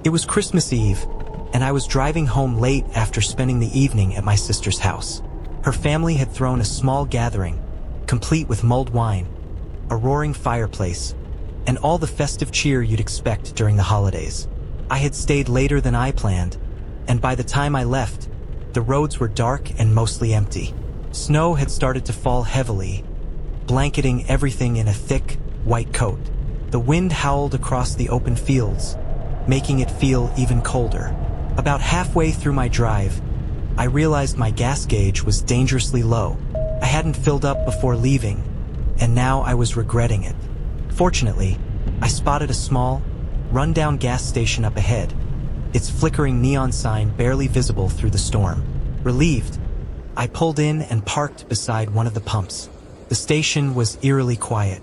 It was Christmas Eve, and I was driving home late after spending the evening at my sister's house. Her family had thrown a small gathering, complete with mulled wine, a roaring fireplace, and all the festive cheer you'd expect during the holidays. I had stayed later than I planned, and by the time I left, the roads were dark and mostly empty. Snow had started to fall heavily, blanketing everything in a thick, white coat. The wind howled across the open fields, making it feel even colder. About halfway through my drive, I realized my gas gauge was dangerously low. I hadn't filled up before leaving, and now I was regretting it. Fortunately, I spotted a small, run-down gas station up ahead, its flickering neon sign barely visible through the storm. Relieved, I pulled in and parked beside one of the pumps. The station was eerily quiet.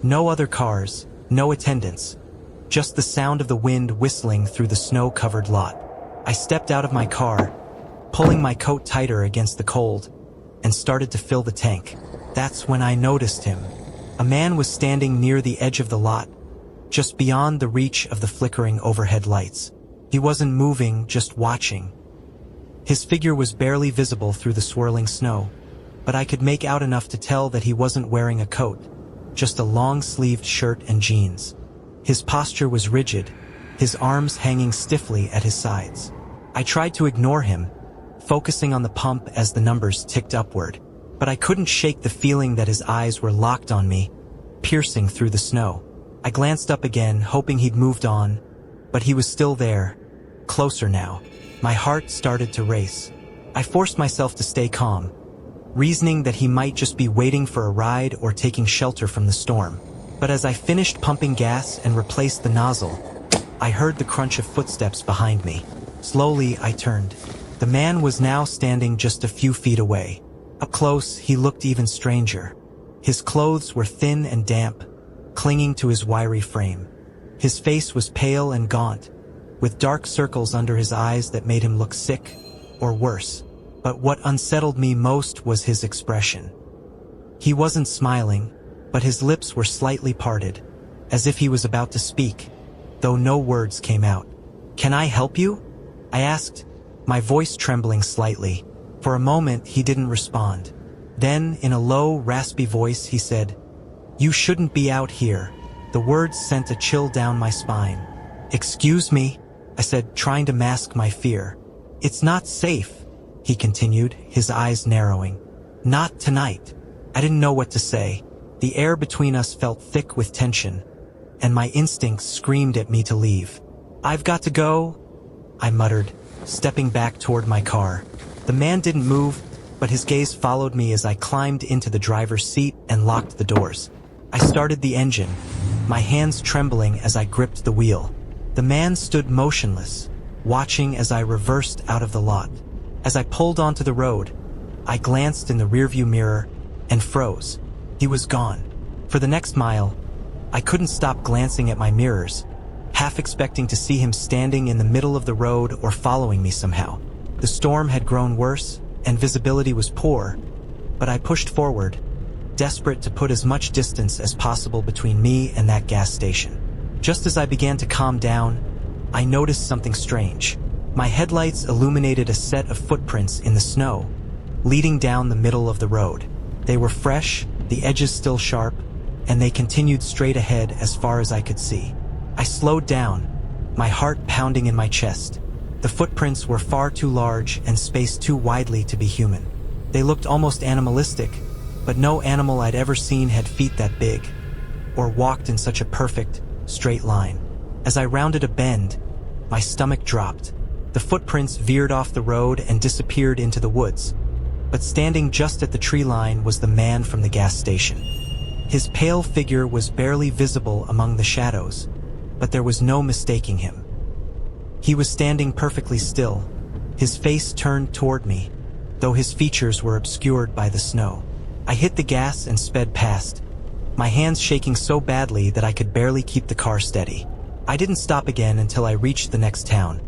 No other cars, no attendants, just the sound of the wind whistling through the snow-covered lot. I stepped out of my car, pulling my coat tighter against the cold, and started to fill the tank. That's when I noticed him. A man was standing near the edge of the lot, just beyond the reach of the flickering overhead lights. He wasn't moving, just watching. His figure was barely visible through the swirling snow, but I could make out enough to tell that he wasn't wearing a coat, just a long-sleeved shirt and jeans. His posture was rigid, his arms hanging stiffly at his sides. I tried to ignore him, focusing on the pump as the numbers ticked upward, but I couldn't shake the feeling that his eyes were locked on me, piercing through the snow. I glanced up again, hoping he'd moved on, but he was still there, closer now. My heart started to race. I forced myself to stay calm, reasoning that he might just be waiting for a ride or taking shelter from the storm. But as I finished pumping gas and replaced the nozzle, I heard the crunch of footsteps behind me. Slowly, I turned. The man was now standing just a few feet away. Up close, he looked even stranger. His clothes were thin and damp, clinging to his wiry frame. His face was pale and gaunt, with dark circles under his eyes that made him look sick, or worse. But what unsettled me most was his expression. He wasn't smiling, but his lips were slightly parted, as if he was about to speak, though no words came out. "Can I help you?" I asked, my voice trembling slightly. For a moment, he didn't respond. Then, in a low, raspy voice, he said, "You shouldn't be out here." The words sent a chill down my spine. "Excuse me," I said, trying to mask my fear. "It's not safe," he continued, his eyes narrowing. "Not tonight." I didn't know what to say. The air between us felt thick with tension, and my instincts screamed at me to leave. "I've got to go," I muttered, stepping back toward my car. The man didn't move, but his gaze followed me as I climbed into the driver's seat and locked the doors. I started the engine, my hands trembling as I gripped the wheel. The man stood motionless, watching as I reversed out of the lot. As I pulled onto the road, I glanced in the rearview mirror and froze. He was gone. For the next mile, I couldn't stop glancing at my mirrors, half expecting to see him standing in the middle of the road or following me somehow. The storm had grown worse, and visibility was poor, but I pushed forward, desperate to put as much distance as possible between me and that gas station. Just as I began to calm down, I noticed something strange. My headlights illuminated a set of footprints in the snow, leading down the middle of the road. They were fresh, the edges still sharp, and they continued straight ahead as far as I could see. I slowed down, my heart pounding in my chest. The footprints were far too large and spaced too widely to be human. They looked almost animalistic, but no animal I'd ever seen had feet that big, or walked in such a perfect, straight line. As I rounded a bend, my stomach dropped. The footprints veered off the road and disappeared into the woods, but standing just at the tree line was the man from the gas station. His pale figure was barely visible among the shadows, but there was no mistaking him. He was standing perfectly still, his face turned toward me, though his features were obscured by the snow. I hit the gas and sped past, my hands shaking so badly that I could barely keep the car steady. I didn't stop again until I reached the next town,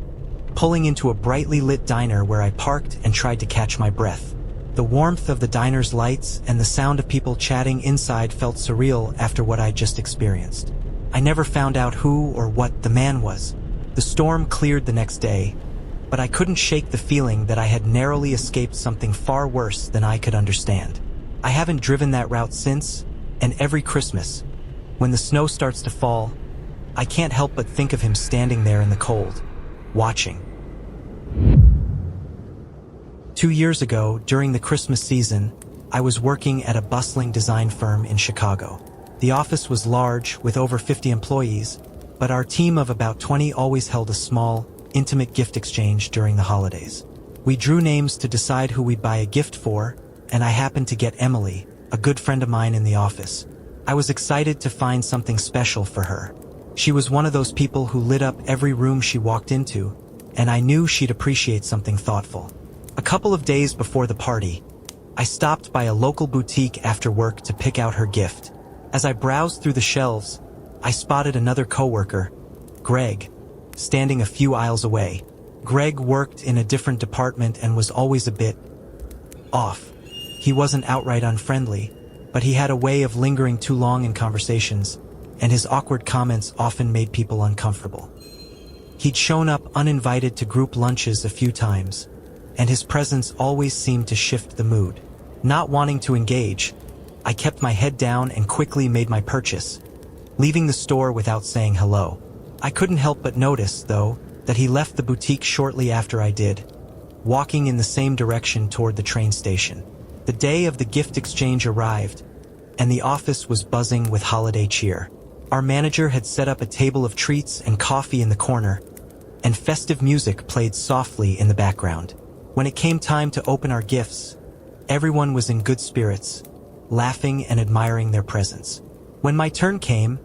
pulling into a brightly lit diner where I parked and tried to catch my breath. The warmth of the diner's lights and the sound of people chatting inside felt surreal after what I'd just experienced. I never found out who or what the man was, The storm cleared the next day, but I couldn't shake the feeling that I had narrowly escaped something far worse than I could understand. I haven't driven that route since, and every Christmas, when the snow starts to fall, I can't help but think of him standing there in the cold, watching. 2 years ago, during the Christmas season, I was working at a bustling design firm in Chicago. The office was large, with over 50 employees, but our team of about 20 always held a small, intimate gift exchange during the holidays. We drew names to decide who we'd buy a gift for, and I happened to get Emily, a good friend of mine in the office. I was excited to find something special for her. She was one of those people who lit up every room she walked into, and I knew she'd appreciate something thoughtful. A couple of days before the party, I stopped by a local boutique after work to pick out her gift. As I browsed through the shelves, I spotted another coworker, Greg, standing a few aisles away. Greg worked in a different department and was always a bit off. He wasn't outright unfriendly, but he had a way of lingering too long in conversations, and his awkward comments often made people uncomfortable. He'd shown up uninvited to group lunches a few times, and his presence always seemed to shift the mood. Not wanting to engage, I kept my head down and quickly made my purchase, leaving the store without saying hello. I couldn't help but notice, though, that he left the boutique shortly after I did, walking in the same direction toward the train station. The day of the gift exchange arrived, and the office was buzzing with holiday cheer. Our manager had set up a table of treats and coffee in the corner, and festive music played softly in the background. When it came time to open our gifts, everyone was in good spirits, laughing and admiring their presents. When my turn came,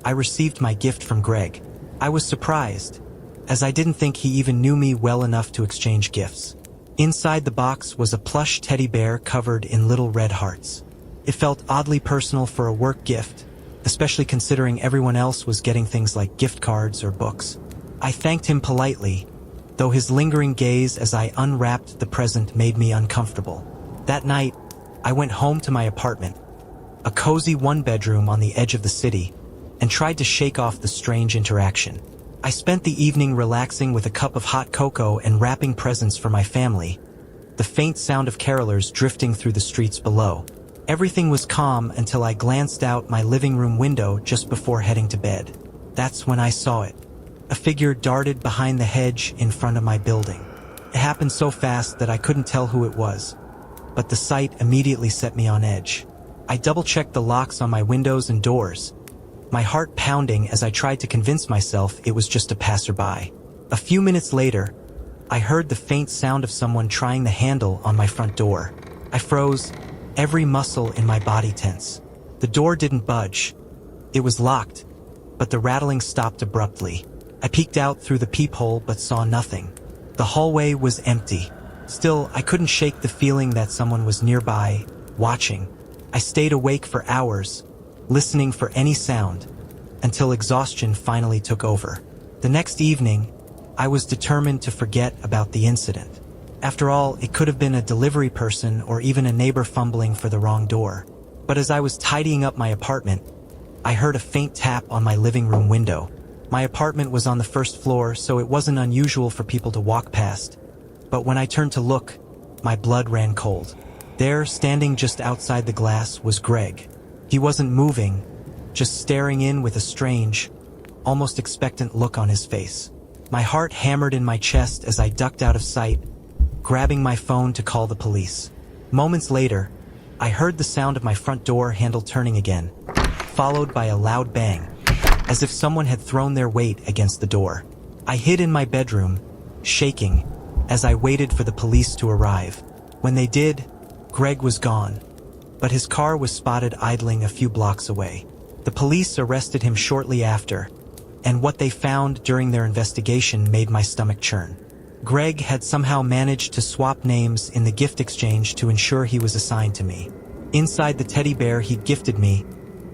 I received my gift from Greg. I was surprised, as I didn't think he even knew me well enough to exchange gifts. Inside the box was a plush teddy bear covered in little red hearts. It felt oddly personal for a work gift, especially considering everyone else was getting things like gift cards or books. I thanked him politely, though his lingering gaze as I unwrapped the present made me uncomfortable. That night, I went home to my apartment, a cozy one-bedroom on the edge of the city, and tried to shake off the strange interaction. I spent the evening relaxing with a cup of hot cocoa and wrapping presents for my family, the faint sound of carolers drifting through the streets below. Everything was calm until I glanced out my living room window just before heading to bed. That's when I saw it. A figure darted behind the hedge in front of my building. It happened so fast that I couldn't tell who it was, but the sight immediately set me on edge. I double-checked the locks on my windows and doors, my heart pounding as I tried to convince myself it was just a passerby. A few minutes later, I heard the faint sound of someone trying the handle on my front door. I froze, every muscle in my body tense. The door didn't budge. It was locked, but the rattling stopped abruptly. I peeked out through the peephole but saw nothing. The hallway was empty. Still, I couldn't shake the feeling that someone was nearby, watching. I stayed awake for hours, listening for any sound, until exhaustion finally took over. The next evening, I was determined to forget about the incident. After all, it could have been a delivery person or even a neighbor fumbling for the wrong door. But as I was tidying up my apartment, I heard a faint tap on my living room window. My apartment was on the first floor, so it wasn't unusual for people to walk past. But when I turned to look, my blood ran cold. There, standing just outside the glass, was Greg. He wasn't moving, just staring in with a strange, almost expectant look on his face. My heart hammered in my chest as I ducked out of sight, grabbing my phone to call the police. Moments later, I heard the sound of my front door handle turning again, followed by a loud bang, as if someone had thrown their weight against the door. I hid in my bedroom, shaking, as I waited for the police to arrive. When they did, Greg was gone, but his car was spotted idling a few blocks away. The police arrested him shortly after, and what they found during their investigation made my stomach churn. Greg had somehow managed to swap names in the gift exchange to ensure he was assigned to me. Inside the teddy bear he'd gifted me,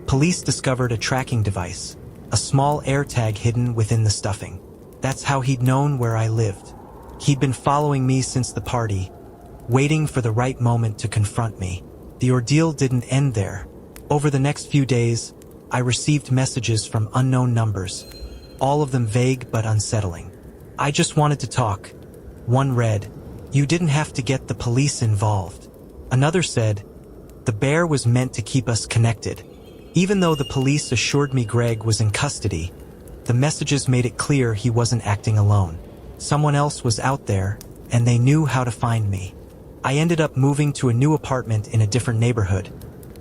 police discovered a tracking device, a small AirTag hidden within the stuffing. That's how he'd known where I lived. He'd been following me since the party, waiting for the right moment to confront me. The ordeal didn't end there. Over the next few days, I received messages from unknown numbers, all of them vague but unsettling. I just wanted to talk. One read, "You didn't have to get the police involved." Another said, "The bear was meant to keep us connected." Even though the police assured me Greg was in custody, the messages made it clear he wasn't acting alone. Someone else was out there, and they knew how to find me. I ended up moving to a new apartment in a different neighborhood,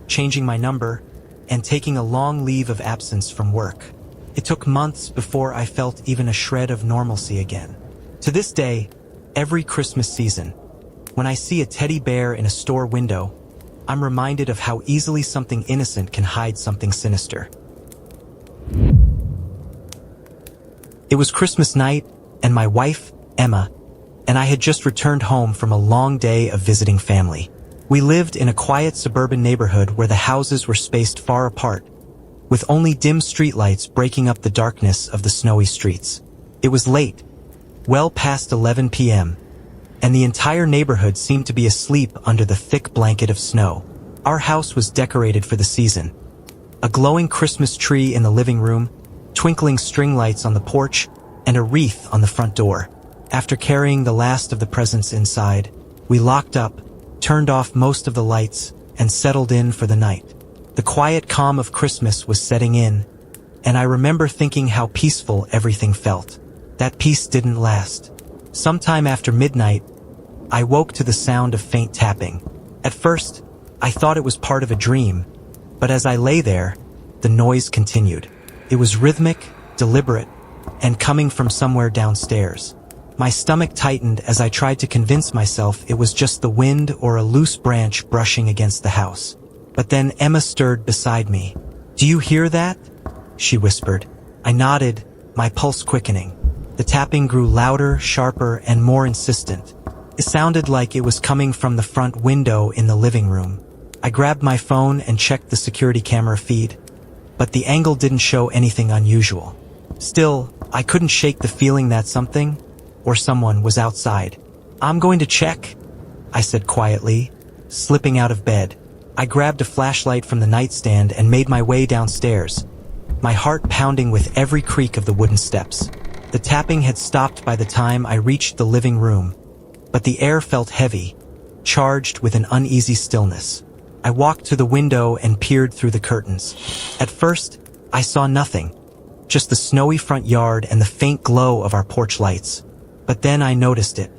changing my number, and taking a long leave of absence from work. It took months before I felt even a shred of normalcy again. To this day, every Christmas season, when I see a teddy bear in a store window, I'm reminded of how easily something innocent can hide something sinister. It was Christmas night, and my wife, Emma, and I had just returned home from a long day of visiting family. We lived in a quiet suburban neighborhood where the houses were spaced far apart, with only dim streetlights breaking up the darkness of the snowy streets. It was late, well past 11 p.m., and the entire neighborhood seemed to be asleep under the thick blanket of snow. Our house was decorated for the season. A glowing Christmas tree in the living room, twinkling string lights on the porch, and a wreath on the front door. After carrying the last of the presents inside, we locked up, turned off most of the lights, and settled in for the night. The quiet calm of Christmas was setting in, and I remember thinking how peaceful everything felt. That peace didn't last. Sometime after midnight, I woke to the sound of faint tapping. At first, I thought it was part of a dream, but as I lay there, the noise continued. It was rhythmic, deliberate, and coming from somewhere downstairs. My stomach tightened as I tried to convince myself it was just the wind or a loose branch brushing against the house. But then Emma stirred beside me. "Do you hear that?" she whispered. I nodded, my pulse quickening. The tapping grew louder, sharper, and more insistent. It sounded like it was coming from the front window in the living room. I grabbed my phone and checked the security camera feed, but the angle didn't show anything unusual. Still, I couldn't shake the feeling that something, or someone, was outside. "I'm going to check," I said quietly, slipping out of bed. I grabbed a flashlight from the nightstand and made my way downstairs, my heart pounding with every creak of the wooden steps. The tapping had stopped by the time I reached the living room, but the air felt heavy, charged with an uneasy stillness. I walked to the window and peered through the curtains. At first, I saw nothing, just the snowy front yard and the faint glow of our porch lights. But then I noticed it.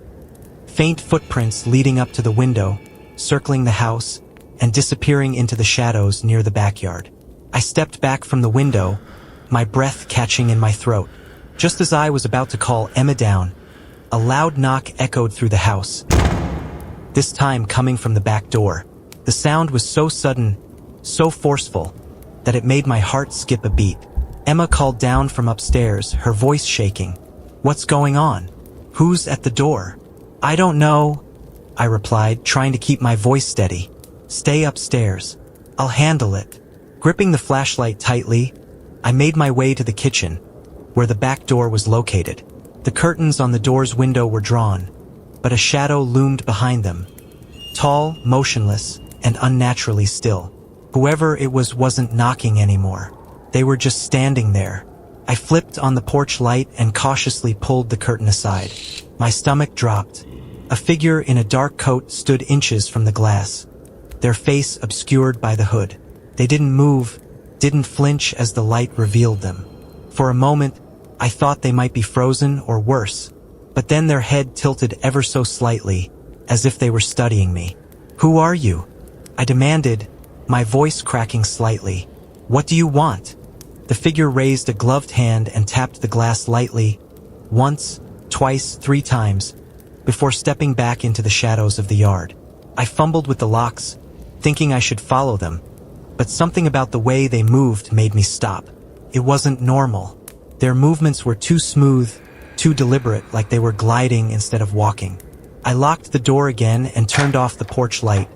Faint footprints leading up to the window, circling the house, and disappearing into the shadows near the backyard. I stepped back from the window, my breath catching in my throat. Just as I was about to call Emma down, a loud knock echoed through the house, this time coming from the back door. The sound was so sudden, so forceful, that it made my heart skip a beat. Emma called down from upstairs, her voice shaking. "What's going on? Who's at the door?" "I don't know," I replied, trying to keep my voice steady. "Stay upstairs. I'll handle it." Gripping the flashlight tightly, I made my way to the kitchen, where the back door was located. The curtains on the door's window were drawn, but a shadow loomed behind them, tall, motionless, and unnaturally still. Whoever it was wasn't knocking anymore. They were just standing there. I flipped on the porch light and cautiously pulled the curtain aside. My stomach dropped. A figure in a dark coat stood inches from the glass, their face obscured by the hood. They didn't move, didn't flinch as the light revealed them. For a moment, I thought they might be frozen or worse, but then their head tilted ever so slightly, as if they were studying me. "Who are you?" I demanded, my voice cracking slightly. "What do you want?" The figure raised a gloved hand and tapped the glass lightly, once, twice, 3 times, before stepping back into the shadows of the yard. I fumbled with the locks, thinking I should follow them, but something about the way they moved made me stop. It wasn't normal. Their movements were too smooth, too deliberate, like they were gliding instead of walking. I locked the door again and turned off the porch light,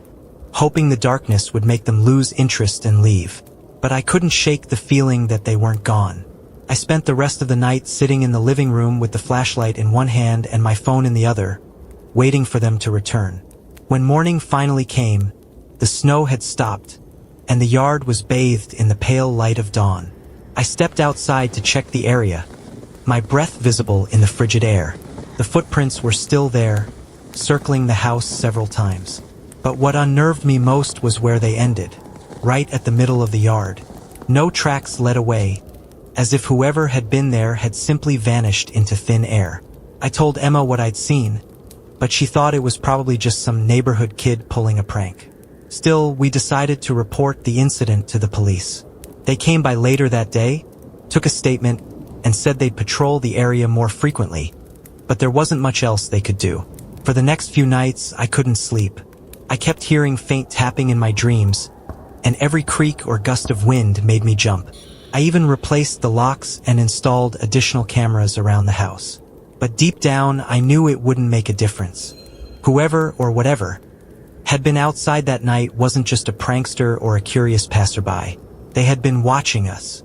hoping the darkness would make them lose interest and leave. But I couldn't shake the feeling that they weren't gone. I spent the rest of the night sitting in the living room with the flashlight in one hand and my phone in the other, waiting for them to return. When morning finally came, the snow had stopped, and the yard was bathed in the pale light of dawn. I stepped outside to check the area, my breath visible in the frigid air. The footprints were still there, circling the house several times. But what unnerved me most was where they ended, right at the middle of the yard. No tracks led away, as if whoever had been there had simply vanished into thin air. I told Emma what I'd seen, but she thought it was probably just some neighborhood kid pulling a prank. Still, we decided to report the incident to the police. They came by later that day, took a statement, and said they'd patrol the area more frequently, but there wasn't much else they could do. For the next few nights, I couldn't sleep. I kept hearing faint tapping in my dreams, and every creak or gust of wind made me jump. I even replaced the locks and installed additional cameras around the house. But deep down, I knew it wouldn't make a difference. Whoever or whatever had been outside that night wasn't just a prankster or a curious passerby. They had been watching us,